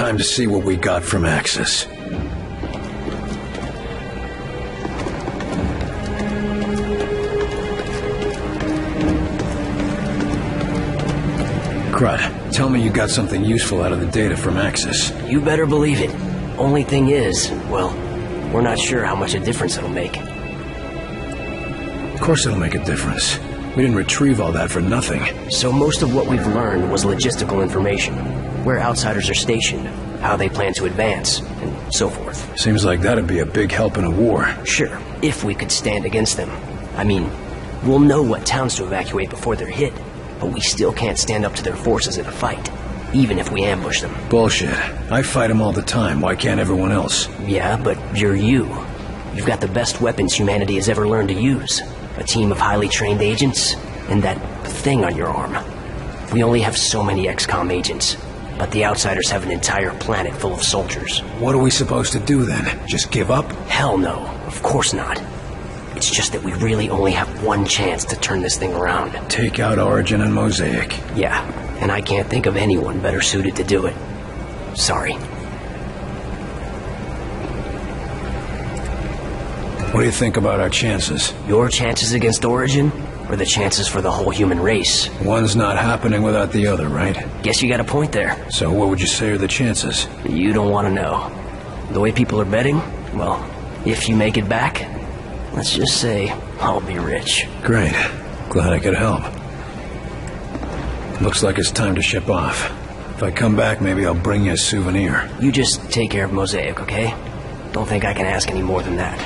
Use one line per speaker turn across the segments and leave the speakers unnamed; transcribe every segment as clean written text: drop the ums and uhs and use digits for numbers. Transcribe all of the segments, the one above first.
Time to see what we got from Axis. Crud, tell me you got something useful out of the data from Axis.
You better believe it. Only thing is, well, we're not sure how much a difference it'll make.
Of course it'll make a difference. We didn't retrieve all that for nothing.
So most of what we've learned was logistical information. Where outsiders are stationed, how they plan to advance, and so forth.
Seems like that'd be a big help in a war.
Sure, if we could stand against them. I mean, we'll know what towns to evacuate before they're hit, but we still can't stand up to their forces in a fight, even if we ambush them.
Bullshit. I fight them all the time. Why can't everyone else?
Yeah, but you're you. You've got the best weapons humanity has ever learned to use. A team of highly trained agents, and that thing on your arm. We only have so many XCOM agents, but the outsiders have an entire planet full of soldiers.
What are we supposed to do then? Just give up?
Hell no, of course not. It's just that we really only have one chance to turn this thing around.
Take out Origin and Mosaic.
Yeah, and I can't think of anyone better suited to do it. Sorry.
What do you think about our chances?
Your chances against Origin, or the chances for the whole human race?
One's not happening without the other, right?
Guess you got a point there.
So what would you say are the chances?
You don't want to know. The way people are betting, well, if you make it back, let's just say I'll be rich.
Great. Glad I could help. Looks like it's time to ship off. If I come back, maybe I'll bring you a souvenir.
You just take care of Mosaic, okay? Don't think I can ask any more than that.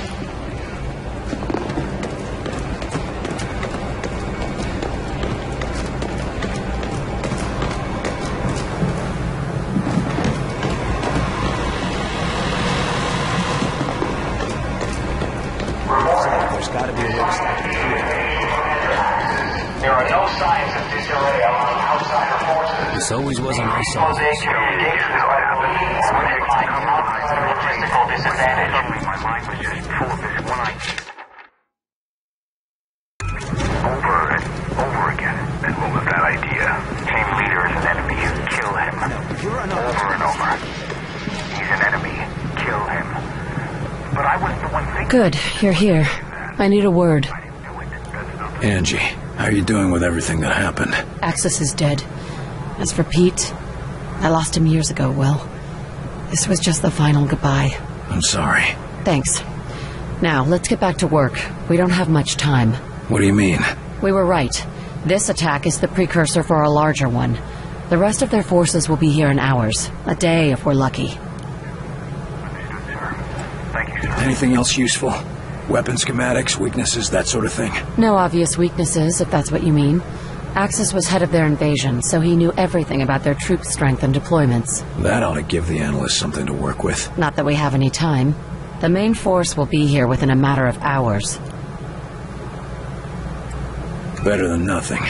This always was a nice song.
Mosaic communications is what happened. Logistical disadvantage. My mind was just full of this one idea. Over and over again. And what was that idea? Team leader is an enemy. Kill him. Over and over. He's an enemy. Kill him. But I was the one thinking...
Good, you're here. I need a word.
Angie, how are you doing with everything that happened?
Axis is dead. As for Pete, I lost him years ago, Will. This was just the final goodbye.
I'm sorry.
Thanks. Now, let's get back to work. We don't have much time.
What do you mean?
We were right. This attack is the precursor for a larger one. The rest of their forces will be here in hours. A day, if we're lucky.
Thank you, sir.
Anything else useful? Weapon schematics, weaknesses, that sort of thing?
No obvious weaknesses, if that's what you mean. Axis was head of their invasion, so he knew everything about their troop strength and deployments.
That ought to give the analysts something to work with.
Not that we have any time. The main force will be here within a matter of hours.
Better than nothing.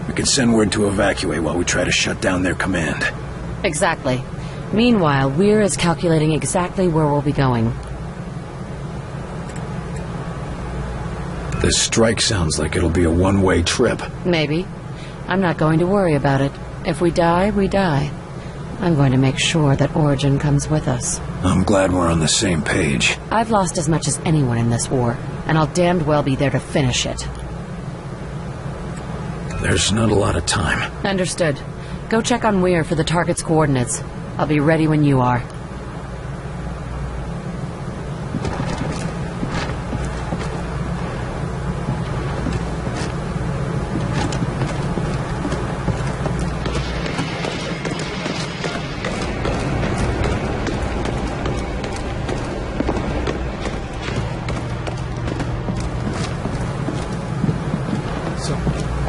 We can send word to evacuate while we try to shut down their command.
Exactly. Meanwhile, Weir is calculating exactly where we'll be going.
This strike sounds like it'll be a one-way trip.
Maybe. I'm not going to worry about it. If we die, we die. I'm going to make sure that Origin comes with us.
I'm glad we're on the same page.
I've lost as much as anyone in this war, and I'll damned well be there to finish it.
There's not a lot of time.
Understood. Go check on Weir for the target's coordinates. I'll be ready when you are.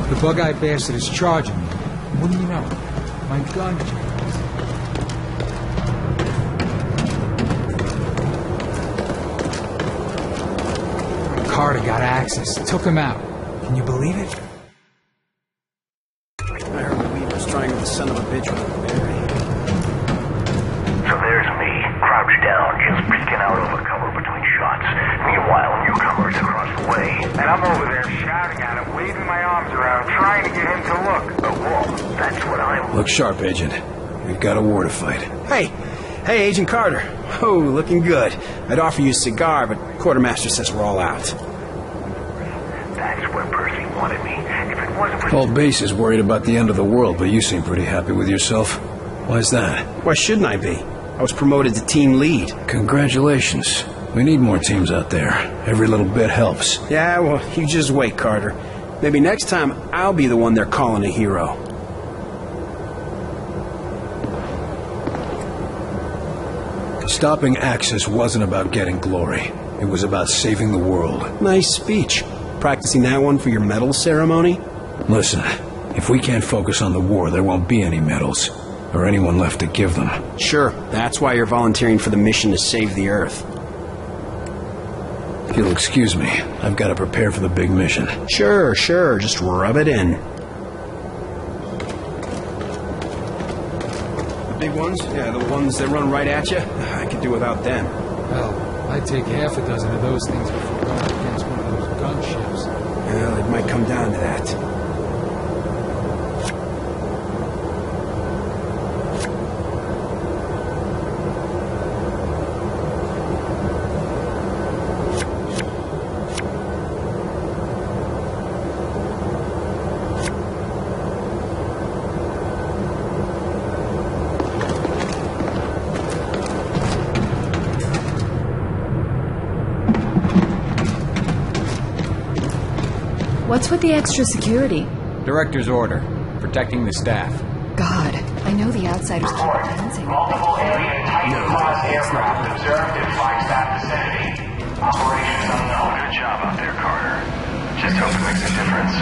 The bug-eyed bastard is charging me. What do you know? My gun jams. Carter got access. Took him out. Can you believe it?
I heard the Weaver's trying to the son of a bitch with a berry.
So there's me, crouched down, just peeking out over cover between shots. Meanwhile, newcomers across the way. And I'm over there shouting at him, waving my arms around, trying to get him to look. A wall. That's what I'm...
Look sharp, Agent. We've got a war to fight.
Hey,
Hey, Agent Carter. Oh, looking good. I'd offer you a cigar, but Quartermaster says we're all out.
That's where Percy wanted me. If it wasn't for...
Whole base is worried about the end of the world, but you seem pretty happy with yourself. Why's that?
Why shouldn't I be? I was promoted to team lead.
Congratulations. We need more teams out there. Every little bit helps.
Yeah, well, you just wait, Carter. Maybe next time I'll be the one they're calling a hero.
Stopping Axis wasn't about getting glory. It was about saving the world.
Nice speech. Practicing that one for your medal ceremony?
Listen, if we can't focus on the war, there won't be any medals, or anyone left to give them.
Sure, that's why you're volunteering for the mission to save the Earth.
If you'll excuse me, I've got to prepare for the big mission.
Sure, just rub it in. The big ones? Yeah, the ones that run right at you? I could do without them.
Well, I'd take half a dozen of those things before going against one of those gunships.
Well, it might come down to that.
What's with the extra security?
Director's order. Protecting the staff.
God, I know the outsiders keep dancing.
Multiple alien Titan-class aircraft observed in Flagstaff vicinity. Operations unknown. Good job out there, Carter. Just hope it makes a difference.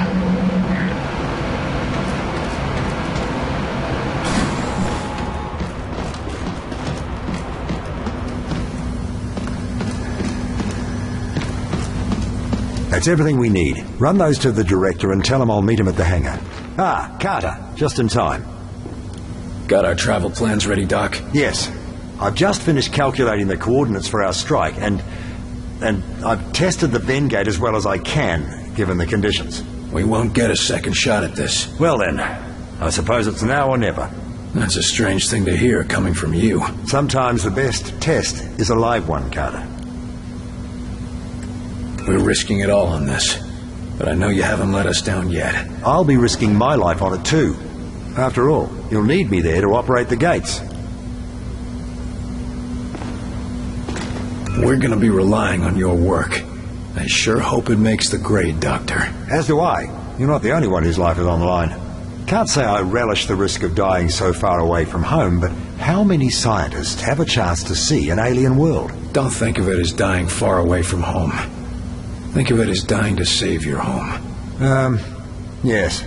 That's everything we need. Run those to the director and tell him I'll meet him at the hangar. Ah, Carter, just in time.
Got our travel plans ready, Doc?
Yes. I've just finished calculating the coordinates for our strike, and I've tested the Ven gate as well as I can, given the conditions.
We won't get a second shot at this.
Well then, I suppose it's now or never.
That's a strange thing to hear coming from you.
Sometimes the best test is a live one, Carter.
We're risking it all on this, but I know you haven't let us down yet.
I'll be risking my life on it too. After all, you'll need me there to operate the gates.
We're gonna be relying on your work. I sure hope it makes the grade, Doctor.
As do I. You're not the only one whose life is on the line. Can't say I relish the risk of dying so far away from home, but how many scientists have a chance to see an alien world?
Don't think of it as dying far away from home. Think of it as dying to save your home.
Yes.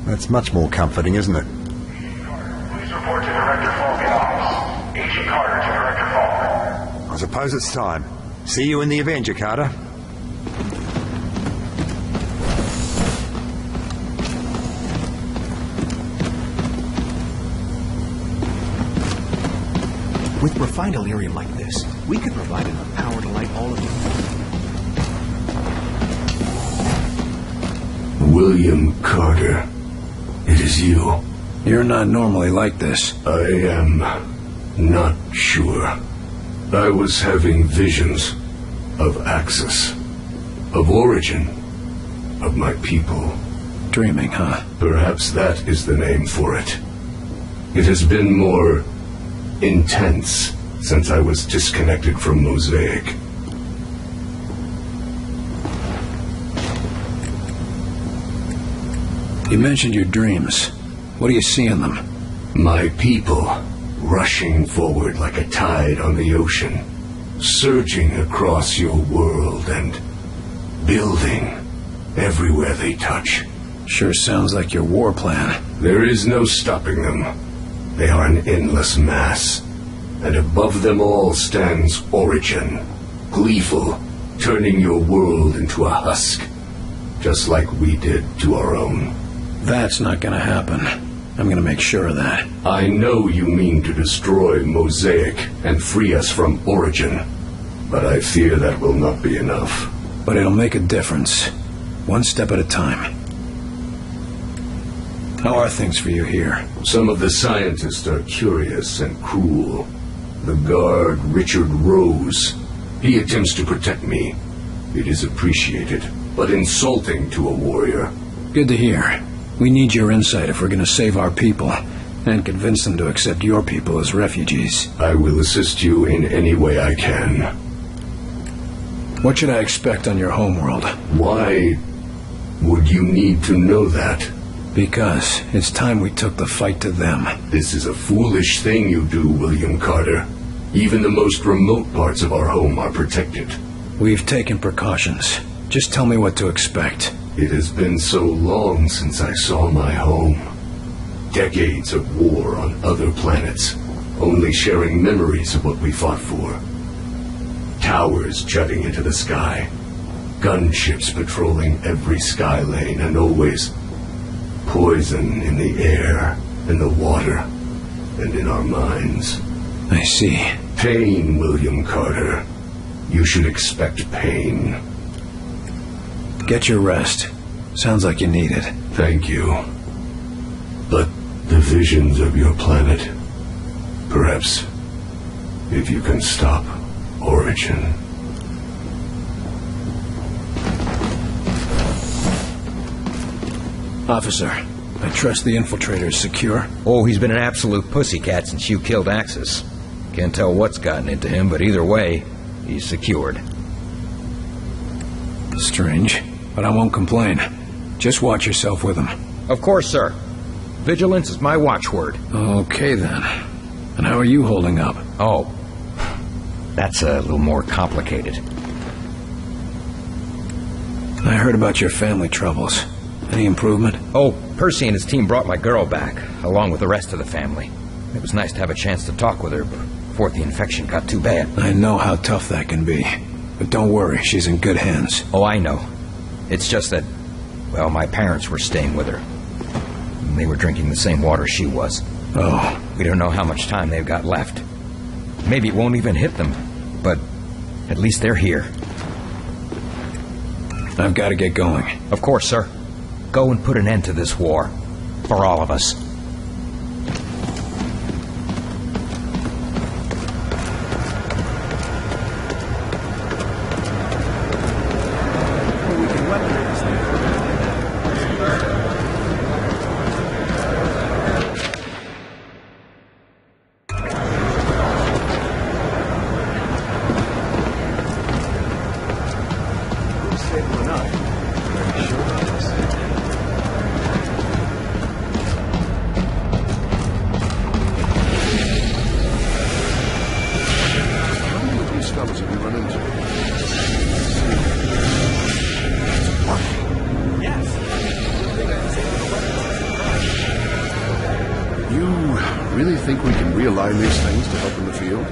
That's much more comforting, isn't it?
Please report to Director Faulke in office. Agent Carter to Director Faulke.
I suppose it's time. See you in the Avenger, Carter.
With refined Elerium like this, we could provide enough power to light all of you.
William Carter, it is you.
You're not normally like this.
I am not sure. I was having visions of Axis, of origin, of my people.
Dreaming, huh?
Perhaps that is the name for it. It has been more intense since I was disconnected from Mosaic.
You mentioned your dreams. What do you see in them?
My people, rushing forward like a tide on the ocean, surging across your world and building everywhere they touch.
Sure sounds like your war plan.
There is no stopping them. They are an endless mass, and above them all stands Origin, gleeful, turning your world into a husk, just like we did to our own.
That's not gonna happen. I'm gonna make sure of that.
I know you mean to destroy Mosaic and free us from Origin, but I fear that will not be enough.
But it'll make a difference. One step at a time. How are things for you here?
Some of the scientists are curious and cruel. The guard, Richard Rose. He attempts to protect me. It is appreciated, but insulting to a warrior.
Good to hear. We need your insight if we're going to save our people, and convince them to accept your people as refugees.
I will assist you in any way I can.
What should I expect on your homeworld?
Why would you need to know that?
Because it's time we took the fight to them.
This is a foolish thing you do, William Carter. Even the most remote parts of our home are protected.
We've taken precautions. Just tell me what to expect.
It has been so long since I saw my home. Decades of war on other planets, only sharing memories of what we fought for. Towers jutting into the sky, gunships patrolling every sky lane, and always poison in the air, in the water, and in our minds.
I see.
Pain, William Carter. You should expect pain.
Get your rest. Sounds like you need it.
Thank you. But the visions of your planet, perhaps, if you can stop Origin.
Officer, I trust the infiltrator is secure.
Oh, he's been an absolute pussycat since you killed Axis. Can't tell what's gotten into him, but either way, he's secured.
Strange, but I won't complain. Just watch yourself with him.
Of course, sir. Vigilance is my watchword.
Okay, then. And how are you holding up?
Oh, that's a little more complicated.
I heard about your family troubles. Any improvement?
Oh, Percy and his team brought my girl back, along with the rest of the family. It was nice to have a chance to talk with her before the infection got too bad.
I know how tough that can be. But don't worry, she's in good hands.
Oh, I know. It's just that, well, my parents were staying with her. They were drinking the same water she was.
Oh.
We don't know how much time they've got left. Maybe it won't even hit them, but at least they're here.
I've got to get going.
Of course, sir. Go and put an end to this war. For all of us.
Really think we can realign these things to help in the field?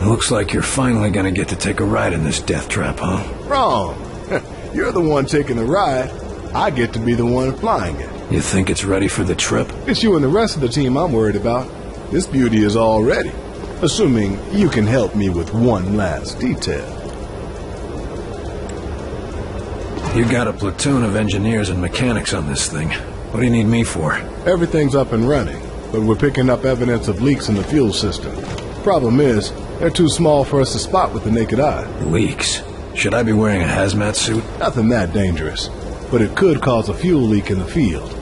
Looks like you're finally gonna get to take a ride in this death trap, huh?
Wrong. You're the one taking the ride. I get to be the one flying it.
You think it's ready for the trip?
It's you and the rest of the team I'm worried about. This beauty is all ready. Assuming you can help me with one last detail.
You got a platoon of engineers and mechanics on this thing. What do you need me for?
Everything's up and running, but we're picking up evidence of leaks in the fuel system. Problem is, they're too small for us to spot with the naked eye.
Leaks? Should I be wearing a hazmat suit?
Nothing that dangerous, but it could cause a fuel leak in the field,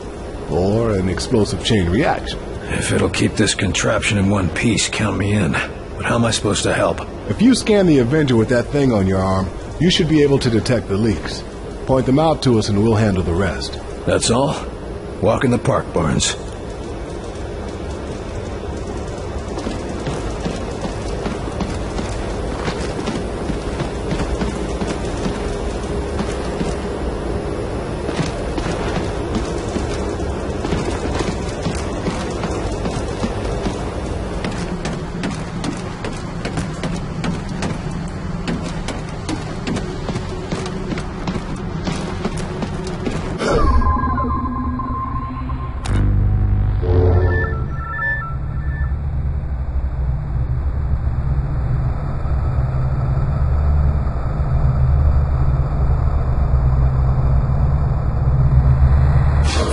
or an explosive chain reaction.
If it'll keep this contraption in one piece, count me in. but how am I supposed to help?
If you scan the Avenger with that thing on your arm, you should be able to detect the leaks. Point them out to us and we'll handle the rest.
That's all? Walk in the park, Barnes.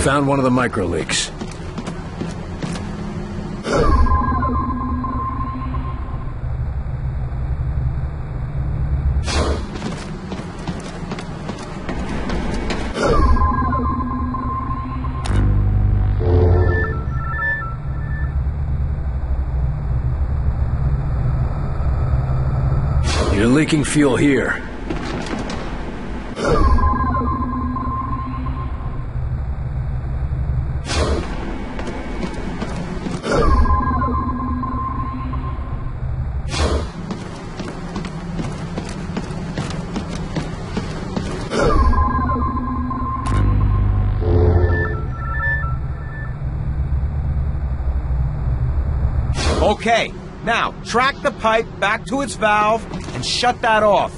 Found one of the micro leaks. You're leaking fuel here.
Okay, now track the pipe back to its valve and shut that off.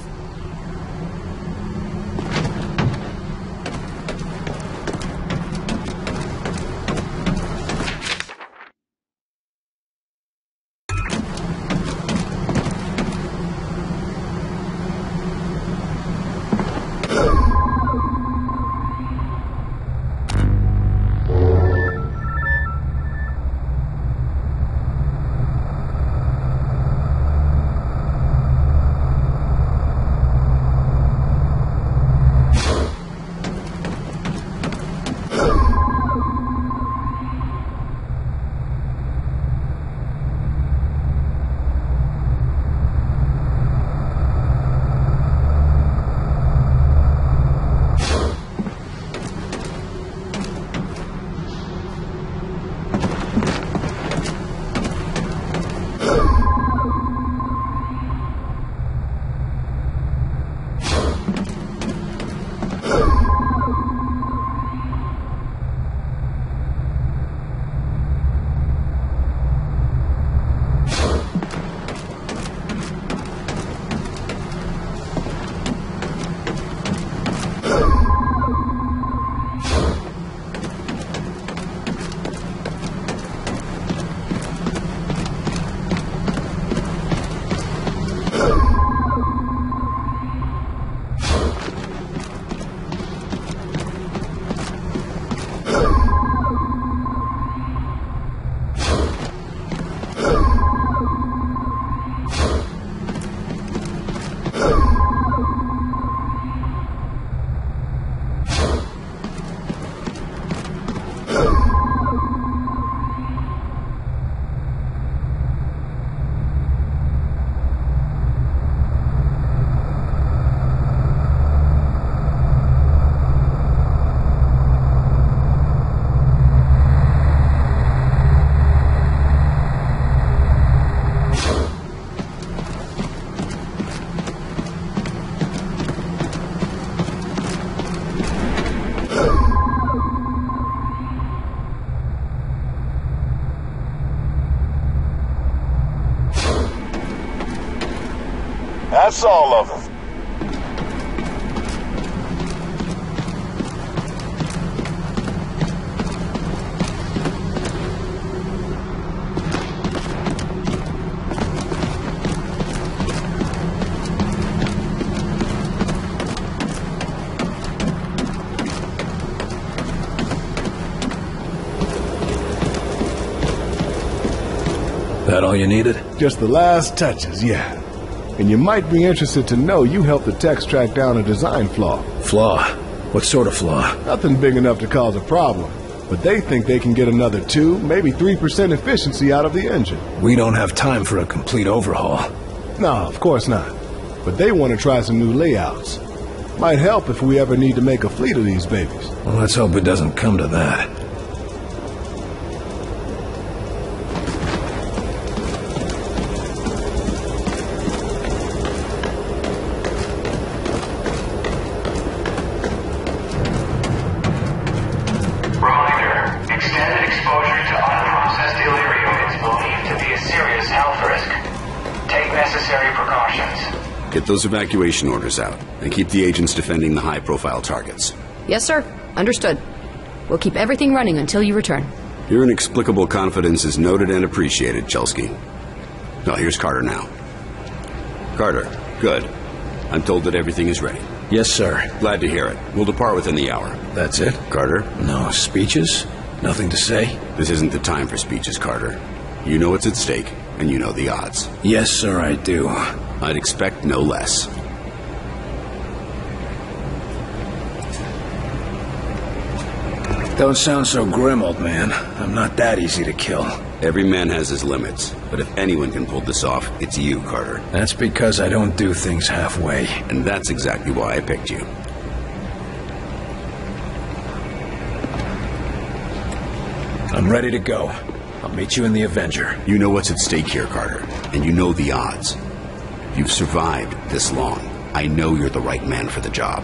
That's all of them.
That all you needed?
Just the last touches, yeah. And you might be interested to know you helped the techs track down a design flaw.
Flaw? What sort of flaw?
Nothing big enough to cause a problem. but they think they can get another 2, maybe 3% efficiency out of the engine.
We don't have time for a complete overhaul.
No, of course not. But they want to try some new layouts. Might help if we ever need to make a fleet of these babies.
Well, let's hope it doesn't come to that.
Reminder, extended exposure to unprocessed Elerium is believed to be a serious health risk. Take necessary precautions.
Get those evacuation orders out, and keep the agents defending the high-profile targets.
Yes, sir. Understood. We'll keep everything running until you return.
Your inexplicable confidence is noted and appreciated, Chelsky. Oh, here's Carter now. Carter, good. I'm told that everything is ready.
Yes, sir.
Glad to hear it. We'll depart within the hour.
That's it?
Carter?
No speeches? Nothing to say?
This isn't the time for speeches, Carter. You know what's at stake, and you know the odds.
Yes, sir, I do.
I'd expect no less.
Don't sound so grim, old man. I'm not that easy to kill.
Every man has his limits, but if anyone can pull this off, it's you, Carter.
That's because I don't do things halfway.
And that's exactly why I picked you.
I'm ready to go. I'll meet you in the Avenger.
You know what's at stake here, Carter, and you know the odds. You've survived this long. I know you're the right man for the job.